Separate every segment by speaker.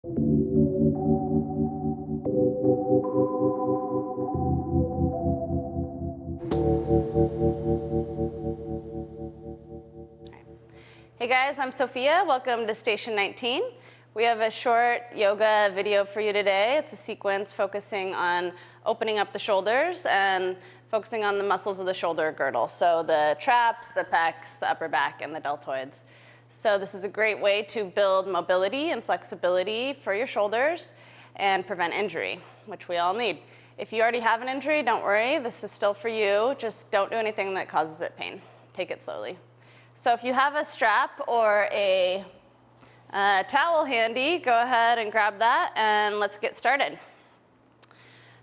Speaker 1: Hey guys, I'm Sofia. Welcome to Station 19. We have a short yoga video for you today. It's a sequence focusing on opening up the shoulders and focusing on the muscles of the shoulder girdle. So the traps, the pecs, the upper back, and the deltoids. So this is a great way to build mobility and flexibility for your shoulders and prevent injury, which we all need. If you already have an injury, don't worry. This is still for you. Just don't do anything that causes it pain. Take it slowly. So if you have a strap or a towel handy, go ahead and grab that and let's get started.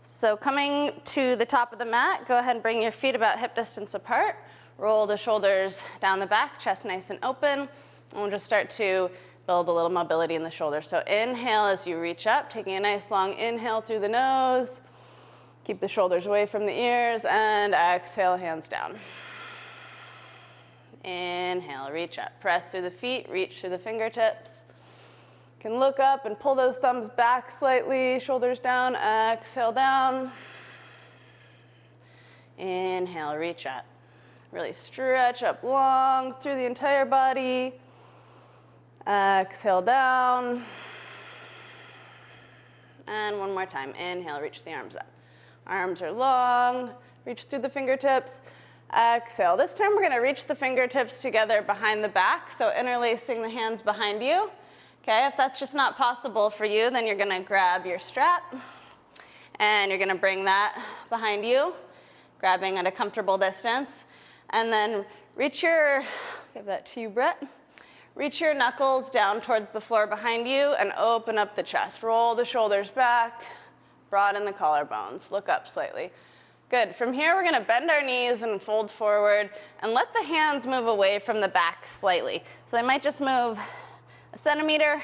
Speaker 1: So coming to the top of the mat, go ahead and bring your feet about hip distance apart. Roll the shoulders down the back, chest nice and open. And we'll just start to build a little mobility in the shoulders. So inhale as you reach up, taking a nice long inhale through the nose. Keep the shoulders away from the ears and exhale, hands down. Inhale, reach up. Press through the feet, reach through the fingertips. You can look up and pull those thumbs back slightly, shoulders down, exhale down. Inhale, reach up. Really stretch up long through the entire body. Exhale down. And one more time. Inhale, reach the arms up. Arms are long, reach through the fingertips. Exhale. This time we're going to reach the fingertips together behind the back, so interlacing the hands behind you. Okay, if that's just not possible for you, then you're going to grab your strap and you're going to bring that behind you, grabbing at a comfortable distance. And then reach your, give that to you, Brett. Reach your knuckles down towards the floor behind you and open up the chest. Roll the shoulders back, broaden the collarbones. Look up slightly. Good. From here, we're going to bend our knees and fold forward and let the hands move away from the back slightly. So they might just move a centimeter,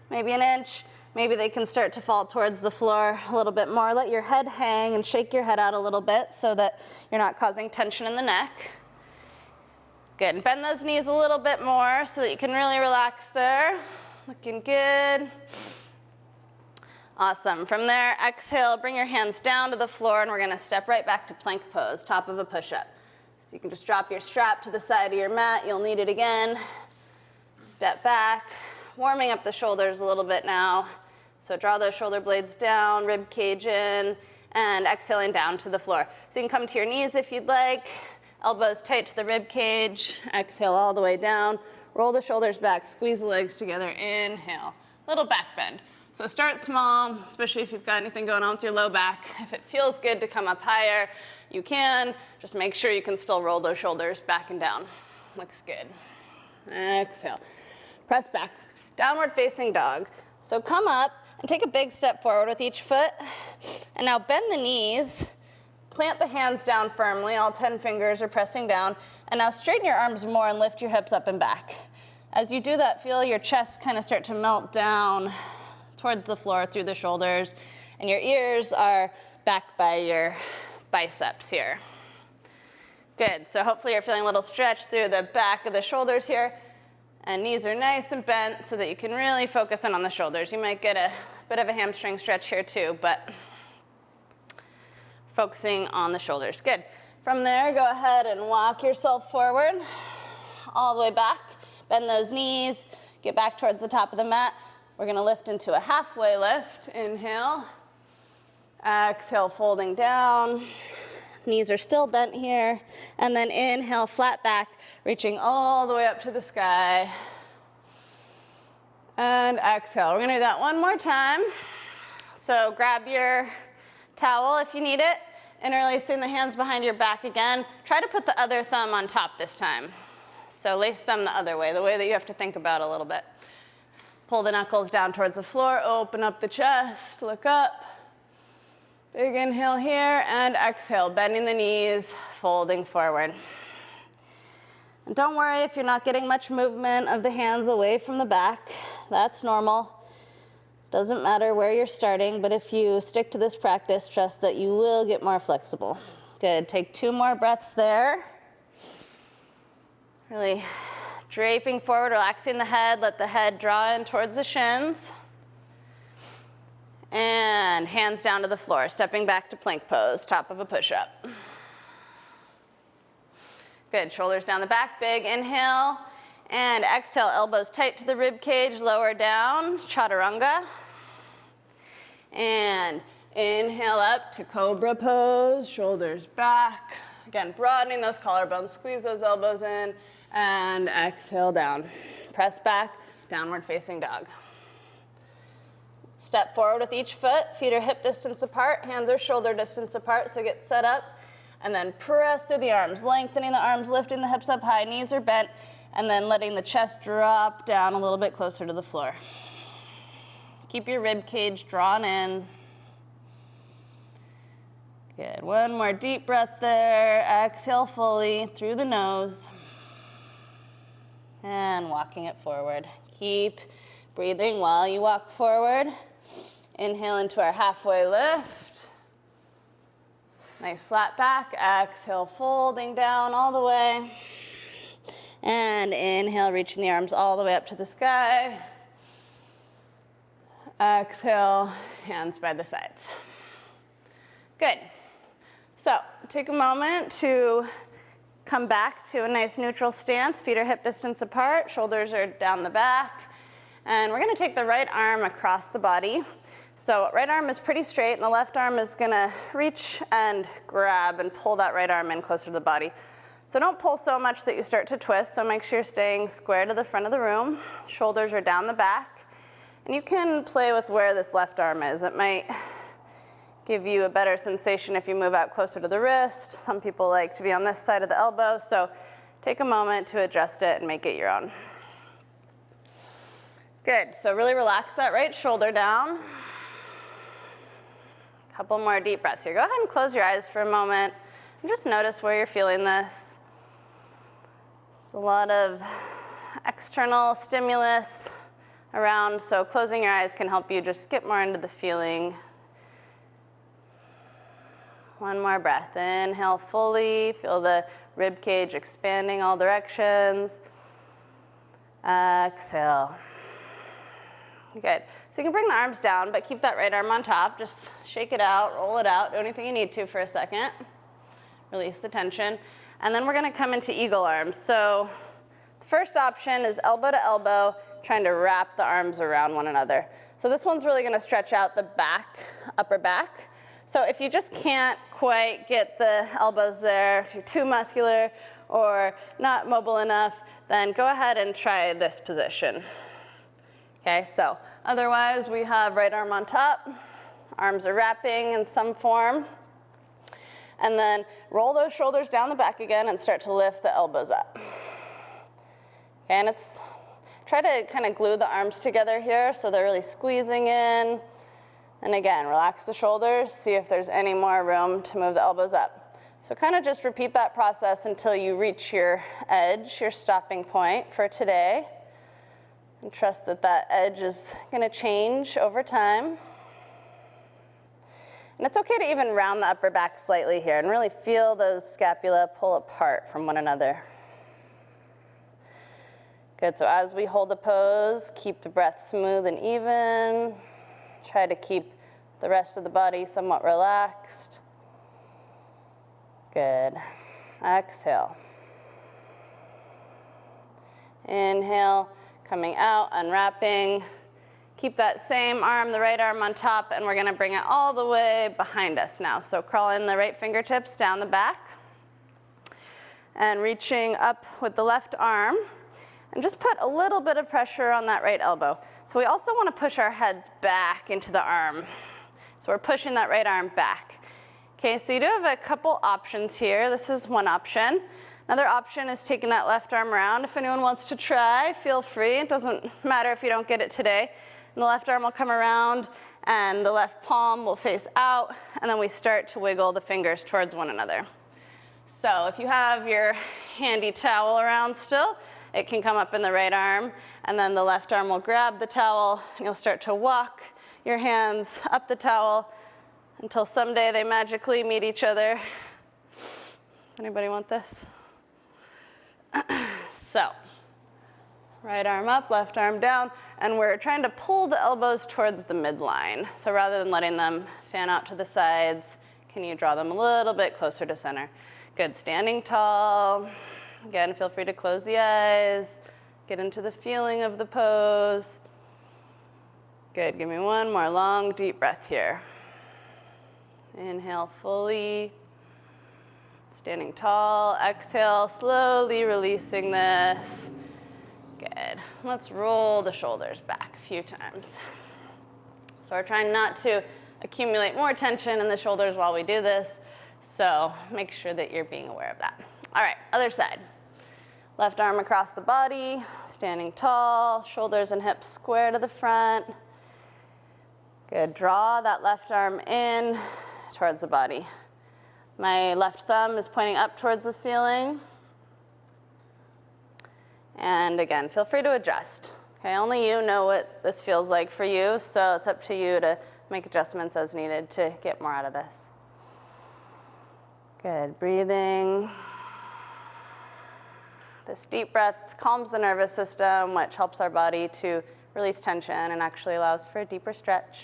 Speaker 1: maybe an inch. Maybe they can start to fall towards the floor a little bit more. Let your head hang and shake your head out a little bit so that you're not causing tension in the neck. Good. Bend those knees a little bit more so that you can really relax there. Looking good. Awesome. From there, exhale, bring your hands down to the floor, and we're going to step right back to plank pose, top of a push-up. So you can just drop your strap to the side of your mat. You'll need it again. Step back, warming up the shoulders a little bit now. So draw those shoulder blades down, rib cage in, and exhaling down to the floor. So you can come to your knees if you'd like, elbows tight to the rib cage. Exhale all the way down. Roll the shoulders back, squeeze the legs together. Inhale, little back bend. So start small, especially if you've got anything going on with your low back. If it feels good to come up higher, you can. Just make sure you can still roll those shoulders back and down. Looks good. Exhale. Press back. Downward facing dog. So come up and take a big step forward with each foot. And now bend the knees. Plant the hands down firmly. All 10 fingers are pressing down. And now straighten your arms more and lift your hips up and back. As you do that, feel your chest kind of start to melt down towards the floor through the shoulders, and your ears are back by your biceps here. Good, so hopefully you're feeling a little stretch through the back of the shoulders here, and knees are nice and bent so that you can really focus in on the shoulders. You might get a bit of a hamstring stretch here too, but focusing on the shoulders. Good. From there, go ahead and walk yourself forward, all the way back. Bend those knees, get back towards the top of the mat. We're going to lift into a halfway lift. Inhale. Exhale, folding down. Knees are still bent here. And then inhale, flat back, reaching all the way up to the sky. And exhale. We're going to do that one more time. So grab your towel if you need it. Interlacing the hands behind your back again. Try to put the other thumb on top this time. So lace them the other way, the way that you have to think about a little bit. Pull the knuckles down towards the floor, open up the chest, look up. Big inhale here, and exhale, bending the knees, folding forward. And don't worry if you're not getting much movement of the hands away from the back. That's normal. Doesn't matter where you're starting, but if you stick to this practice, trust that you will get more flexible. Good, take 2 more breaths there. Really draping forward, relaxing the head, let the head draw in towards the shins. And hands down to the floor, stepping back to plank pose, top of a push-up. Good, shoulders down the back, big inhale. And exhale, elbows tight to the rib cage, lower down, chaturanga. And inhale up to cobra pose, shoulders back. Again, broadening those collarbones, squeeze those elbows in, and exhale down. Press back, downward facing dog. Step forward with each foot, feet are hip distance apart, hands are shoulder distance apart, so get set up. And then press through the arms, lengthening the arms, lifting the hips up high, knees are bent, and then letting the chest drop down a little bit closer to the floor. Keep your rib cage drawn in. Good, one more deep breath there. Exhale fully through the nose. And walking it forward. Keep breathing while you walk forward. Inhale into our halfway lift. Nice flat back. Exhale, folding down all the way. And inhale, reaching the arms all the way up to the sky. Exhale, hands by the sides. Good. So take a moment to come back to a nice neutral stance. Feet are hip distance apart, shoulders are down the back. And we're gonna take the right arm across the body. So right arm is pretty straight, and the left arm is gonna reach and grab and pull that right arm in closer to the body. So don't pull so much that you start to twist, so make sure you're staying square to the front of the room. Shoulders are down the back. And you can play with where this left arm is. It might give you a better sensation if you move out closer to the wrist. Some people like to be on this side of the elbow, so take a moment to adjust it and make it your own. Good, so really relax that right shoulder down. Couple more deep breaths here. Go ahead and close your eyes for a moment and just notice where you're feeling this. There's a lot of external stimulus around, so closing your eyes can help you just get more into the feeling. One more breath. Inhale fully. Feel the rib cage expanding all directions. Exhale. Good. So you can bring the arms down, but keep that right arm on top. Just shake it out, roll it out. Do anything you need to for a second. Release the tension. And then we're going to come into eagle arms. So the first option is elbow to elbow, trying to wrap the arms around one another. So this one's really going to stretch out the back, upper back. So if you just can't quite get the elbows there, if you're too muscular or not mobile enough, then go ahead and try this position. Okay, so otherwise we have right arm on top, arms are wrapping in some form, and then roll those shoulders down the back again and start to lift the elbows up. Okay, and try to kind of glue the arms together here so they're really squeezing in. And again, relax the shoulders, see if there's any more room to move the elbows up. So kind of just repeat that process until you reach your edge, your stopping point for today. And trust that that edge is going to change over time. And it's okay to even round the upper back slightly here and really feel those scapula pull apart from one another. Good, so as we hold the pose, keep the breath smooth and even. Try to keep the rest of the body somewhat relaxed. Good. Exhale. Inhale, coming out, unwrapping. Keep that same arm, the right arm on top, and we're going to bring it all the way behind us now. So crawl in the right fingertips down the back. And reaching up with the left arm. And just put a little bit of pressure on that right elbow. So we also want to push our heads back into the arm. So we're pushing that right arm back. Okay, so you do have a couple options here. This is one option. Another option is taking that left arm around. If anyone wants to try, feel free. It doesn't matter if you don't get it today. And the left arm will come around and the left palm will face out, and then we start to wiggle the fingers towards one another. So if you have your handy towel around still, it can come up in the right arm, and then the left arm will grab the towel, and you'll start to walk your hands up the towel until someday they magically meet each other. Anybody want this? So Right arm up, left arm down, and we're trying to pull the elbows towards the midline. So rather than letting them fan out to the sides, can you draw them a little bit closer to center? Good, standing tall. Again, feel free to close the eyes, get into the feeling of the pose. Good, give me one more long, deep breath here. Inhale fully, standing tall, exhale, slowly releasing this. Good, let's roll the shoulders back a few times. So we're trying not to accumulate more tension in the shoulders while we do this, so make sure that you're being aware of that. All right, other side. Left arm across the body, standing tall, shoulders and hips square to the front. Good, draw that left arm in towards the body. My left thumb is pointing up towards the ceiling. And again, feel free to adjust. Okay, only you know what this feels like for you, so it's up to you to make adjustments as needed to get more out of this. Good, breathing. This deep breath calms the nervous system, which helps our body to release tension and actually allows for a deeper stretch,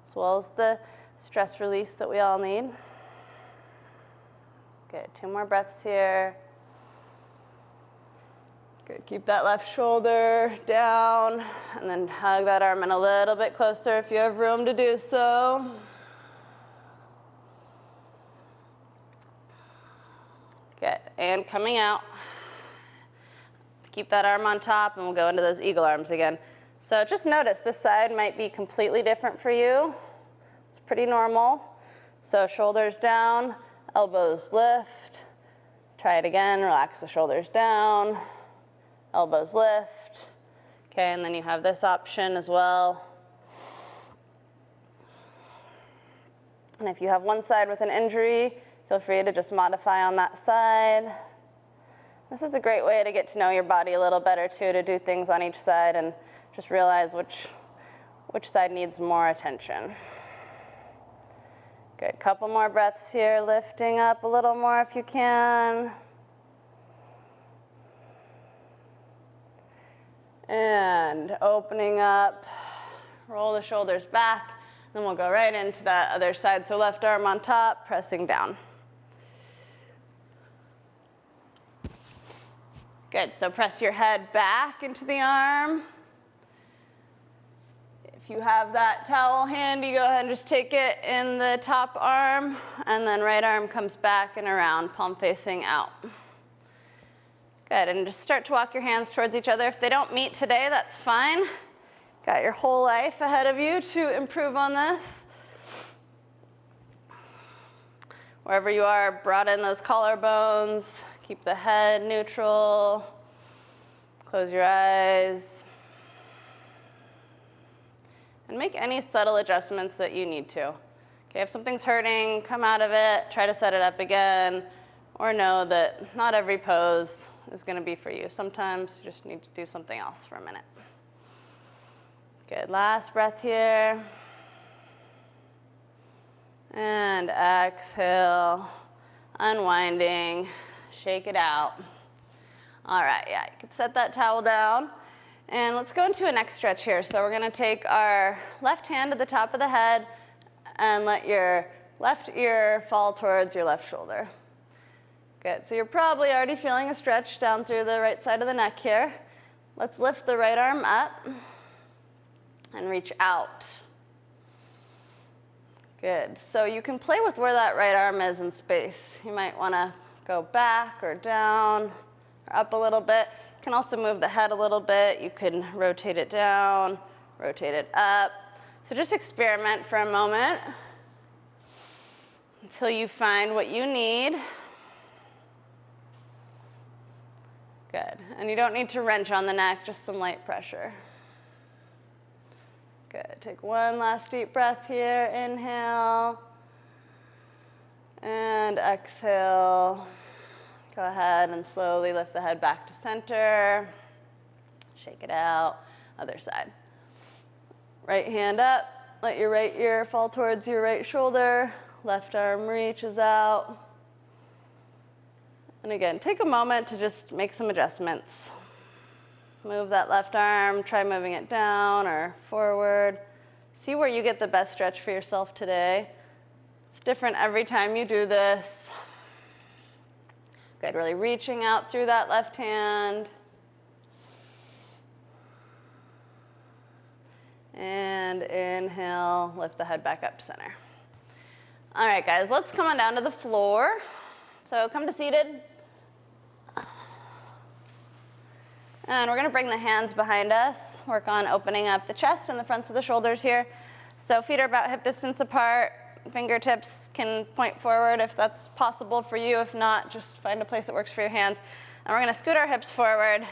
Speaker 1: as well as the stress release that we all need. Good, 2 more breaths here. Good, keep that left shoulder down, and then hug that arm in a little bit closer if you have room to do so. Good, and coming out. Keep that arm on top, and we'll go into those eagle arms again. So just notice this side might be completely different for you. It's pretty normal. So shoulders down, elbows lift. Try it again, relax the shoulders down. Elbows lift. Okay, and then you have this option as well. And if you have one side with an injury, feel free to just modify on that side. This is a great way to get to know your body a little better too, to do things on each side and just realize which side needs more attention. Good, couple more breaths here, lifting up a little more if you can. And opening up, roll the shoulders back, then we'll go right into that other side. So left arm on top, pressing down. Good, so press your head back into the arm. If you have that towel handy, go ahead and just take it in the top arm, and then right arm comes back and around, palm facing out. Good, and just start to walk your hands towards each other. If they don't meet today, that's fine. Got your whole life ahead of you to improve on this. Wherever you are, broaden those collarbones. Keep the head neutral. Close your eyes. And make any subtle adjustments that you need to. Okay, if something's hurting, come out of it, try to set it up again, or know that not every pose is going to be for you. Sometimes you just need to do something else for a minute. Good, last breath here. And exhale, unwinding, shake it out. All right, yeah, you can set that towel down. And let's go into a neck stretch here. So we're going to take our left hand to the top of the head and let your left ear fall towards your left shoulder. Good, so you're probably already feeling a stretch down through the right side of the neck here. Let's lift the right arm up and reach out. Good, so you can play with where that right arm is in space. You might want to go back or down or up a little bit. You can also move the head a little bit. You can rotate it down, rotate it up. So just experiment for a moment until you find what you need. Good, and you don't need to wrench on the neck, just some light pressure. Good, take one last deep breath here, inhale, and exhale. Go ahead and slowly lift the head back to center. Shake it out, other side. Right hand up, let your right ear fall towards your right shoulder. Left arm reaches out. And again, take a moment to just make some adjustments. Move that left arm, try moving it down or forward. See where you get the best stretch for yourself today. It's different every time you do this. Good, really reaching out through that left hand. And inhale, lift the head back up to center. All right, guys, let's come on down to the floor. So come to seated. And we're going to bring the hands behind us, work on opening up the chest and the fronts of the shoulders here. So feet are about hip distance apart. Fingertips can point forward if that's possible for you. If not, just find a place that works for your hands. And we're going to scoot our hips forward.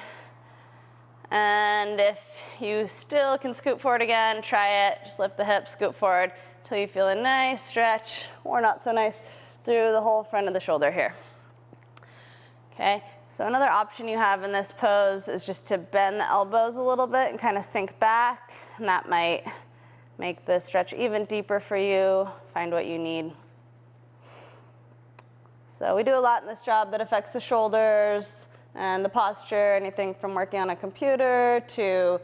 Speaker 1: And if you still can scoot forward again, try it. Just lift the hips, scoot forward until you feel a nice stretch, or not so nice, through the whole front of the shoulder here. Okay, so another option you have in this pose is just to bend the elbows a little bit and kind of sink back, and that might make the stretch even deeper for you. Find what you need. So we do a lot in this job that affects the shoulders and the posture, anything from working on a computer to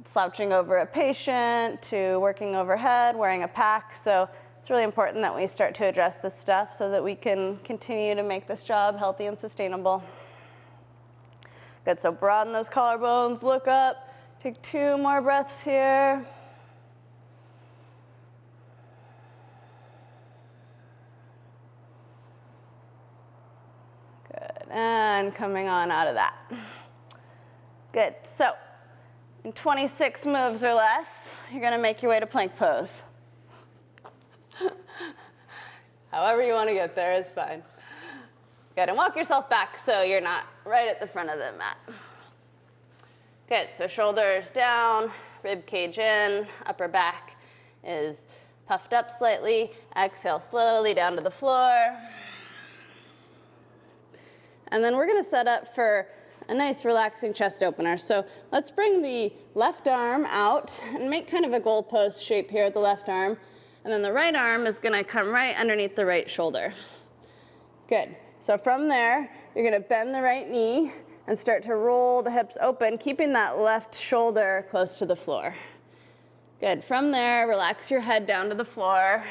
Speaker 1: slouching over a patient to working overhead, wearing a pack. So it's really important that we start to address this stuff so that we can continue to make this job healthy and sustainable. Good, so broaden those collarbones, look up, take 2 more breaths here. Good, and coming on out of that. Good, so in 26 moves or less, you're gonna make your way to plank pose. However you wanna get there is fine. Good, and walk yourself back so you're not right at the front of the mat. Good, so shoulders down, rib cage in, upper back is puffed up slightly. Exhale slowly down to the floor. And then we're gonna set up for a nice relaxing chest opener. So let's bring the left arm out and make kind of a goalpost shape here with the left arm. And then the right arm is gonna come right underneath the right shoulder. Good, so from there, you're gonna bend the right knee and start to roll the hips open, keeping that left shoulder close to the floor. Good, from there, relax your head down to the floor.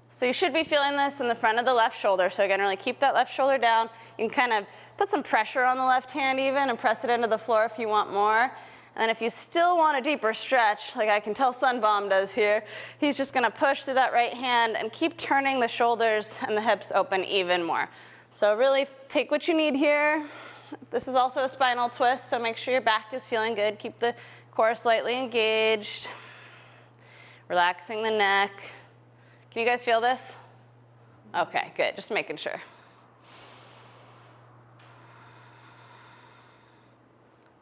Speaker 1: So you should be feeling this in the front of the left shoulder. So again, really keep that left shoulder down. You can kind of put some pressure on the left hand even and press it into the floor if you want more. And then if you still want a deeper stretch, like I can tell Sunbomb does here, he's just gonna push through that right hand and keep turning the shoulders and the hips open even more. So really take what you need here. This is also a spinal twist, so make sure your back is feeling good. Keep the core slightly engaged. Relaxing the neck. Can you guys feel this? Okay, good, just making sure.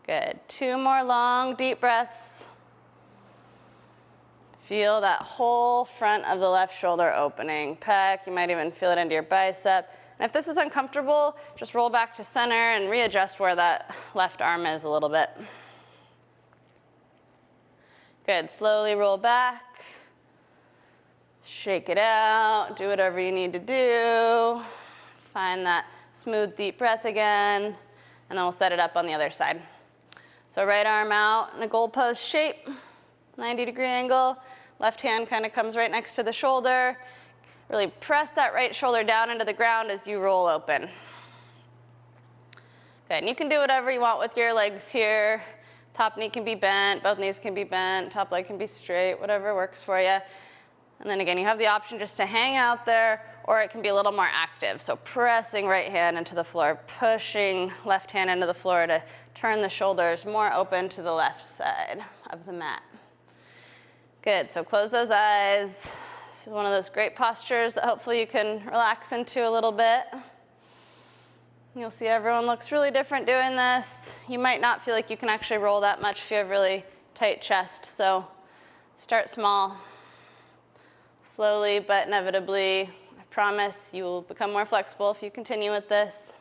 Speaker 1: Good, 2 more long, deep breaths. Feel that whole front of the left shoulder opening. Pec, you might even feel it into your bicep. And if this is uncomfortable, just roll back to center and readjust where that left arm is a little bit. Good, slowly roll back. Shake it out, do whatever you need to do. Find that smooth, deep breath again, and then we'll set it up on the other side. So right arm out in a goalpost shape, 90-degree angle. Left hand kind of comes right next to the shoulder. Really press that right shoulder down into the ground as you roll open. Good, and you can do whatever you want with your legs here. Top knee can be bent, both knees can be bent, top leg can be straight, whatever works for you. And then again, you have the option just to hang out there, or it can be a little more active. So pressing right hand into the floor, pushing left hand into the floor to turn the shoulders more open to the left side of the mat. Good, so close those eyes. This is one of those great postures that hopefully you can relax into a little bit. You'll see everyone looks really different doing this. You might not feel like you can actually roll that much if you have really tight chest, so start small. Slowly but inevitably, I promise you will become more flexible if you continue with this.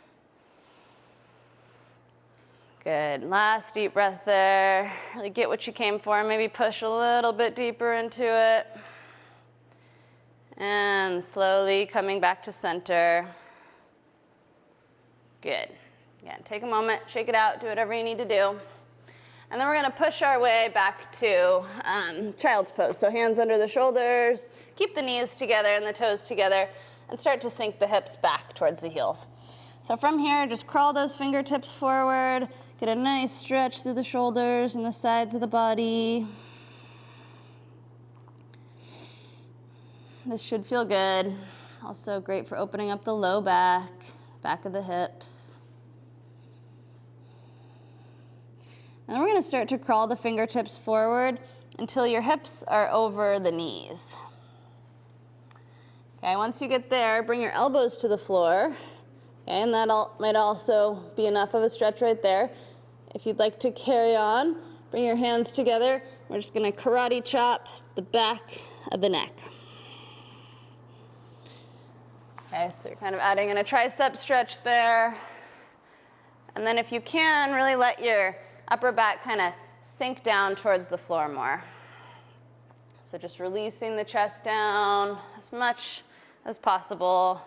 Speaker 1: Good, last deep breath there. Really get what you came for, maybe push a little bit deeper into it. And slowly coming back to center. Good. Again, take a moment, shake it out, do whatever you need to do. And then we're going to push our way back to child's pose. So hands under the shoulders, keep the knees together and the toes together, and start to sink the hips back towards the heels. So from here, just crawl those fingertips forward, get a nice stretch through the shoulders and the sides of the body. This should feel good. Also great for opening up the low back, back of the hips. And we're going to start to crawl the fingertips forward until your hips are over the knees. Okay, once you get there, bring your elbows to the floor. Okay, and that might also be enough of a stretch right there. If you'd like to carry on, bring your hands together. We're just going to karate chop the back of the neck. Okay, so you're kind of adding in a tricep stretch there. And then if you can, really let your upper back kind of sink down towards the floor more. So just releasing the chest down as much as possible.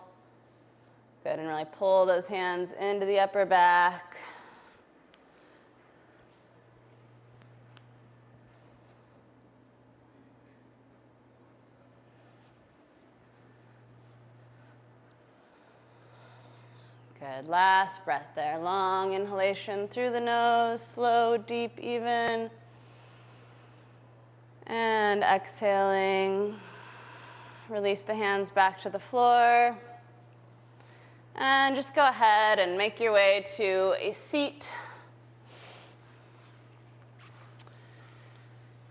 Speaker 1: Good, and really pull those hands into the upper back. Good, last breath there. Long inhalation through the nose, slow, deep, even. And exhaling. Release the hands back to the floor. And just go ahead and make your way to a seat.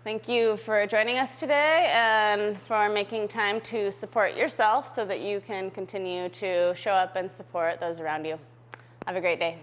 Speaker 1: Thank you for joining us today and for making time to support yourself so that you can continue to show up and support those around you. Have a great day.